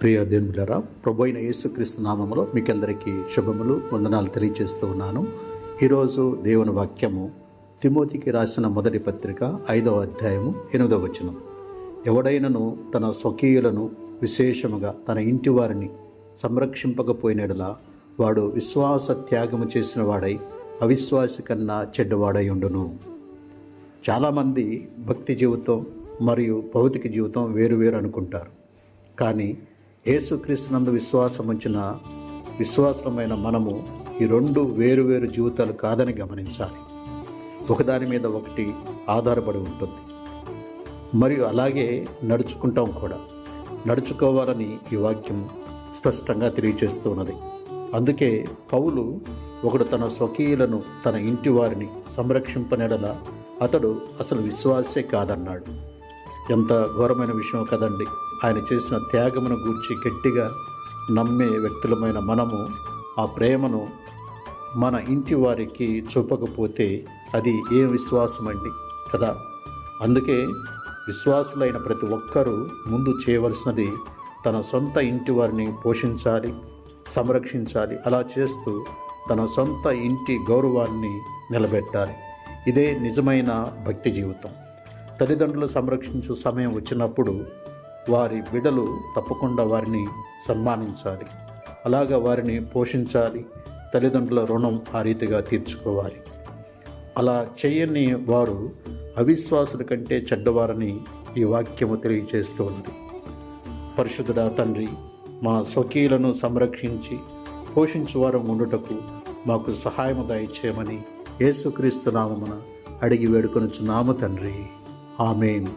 ప్రియ దేవులారా, ప్రభు అయిన యేసుక్రీస్తు నామములో మీకందరికీ శుభములు, వందనాలు తెలియజేస్తూ ఉన్నాను. ఈరోజు దేవుని వాక్యము తిమోతికి రాసిన మొదటి పత్రిక 5వ అధ్యాయము 8వ వచనం. ఎవడైనను తన స్వకీయులను విశేషముగా తన ఇంటి వారిని సంరక్షింపకపోయినడలా వాడు విశ్వాస త్యాగము చేసిన వాడై అవిశ్వాసి కన్నా చెడ్డవాడై ఉండును. చాలామంది భక్తి జీవితం మరియు భౌతిక జీవితం వేరువేరు అనుకుంటారు. కానీ యేసుక్రీస్తునందు విశ్వాసం ఉంచిన విశ్వాసమైన మనము ఈ రెండు వేరువేరు జీవితాలు కాదని గమనించాలి. ఒకదాని మీద ఒకటి ఆధారపడి ఉంటుంది మరియు అలాగే నడుచుకుంటాం కూడా. నడుచుకోవాలని ఈ వాక్యం స్పష్టంగా తెలియజేస్తున్నది. అందుకే పౌలు ఒకడు తన స్వకీయులను తన ఇంటి వారిని సంరక్షింపనేడలా అతడు అసలు విశ్వాసే కాదన్నాడు. ఎంత ఘోరమైన విషయం కదండి. ఆయన చేసిన త్యాగమును గూర్చి గట్టిగా నమ్మే వ్యక్తులమైన మనము ఆ ప్రేమను మన ఇంటి వారికి చూపకపోతే అది ఏం విశ్వాసం అండి కదా. అందుకే విశ్వాసులైన ప్రతి ఒక్కరూ ముందు చేయవలసినది తన సొంత ఇంటి వారిని పోషించాలి, సంరక్షించాలి. అలా చేస్తూ తన సొంత ఇంటి గౌరవాన్ని నిలబెట్టాలి. ఇదే నిజమైన భక్తి జీవితం. తల్లిదండ్రులు సంరక్షించు సమయం వచ్చినప్పుడు వారి బిడ్డలు తప్పకుండా వారిని సన్మానించాలి, అలాగా వారిని పోషించాలి. తల్లిదండ్రుల రుణం ఆ రీతిగా తీర్చుకోవాలి. అలా చేయని వారు అవిశ్వాసుల కంటే చెడ్డవారని ఈ వాక్యము తెలియజేస్తూ ఉన్నది. పరిశుద్ధుడా తండ్రి, మా స్వకీయులను సంరక్షించి పోషించువారం ఉండుటకు మాకు సహాయము దయచేయమని యేసుక్రీస్తు నామమున అడిగి వేడుకొనుచున్నాము తండ్రి. ఆమేన్.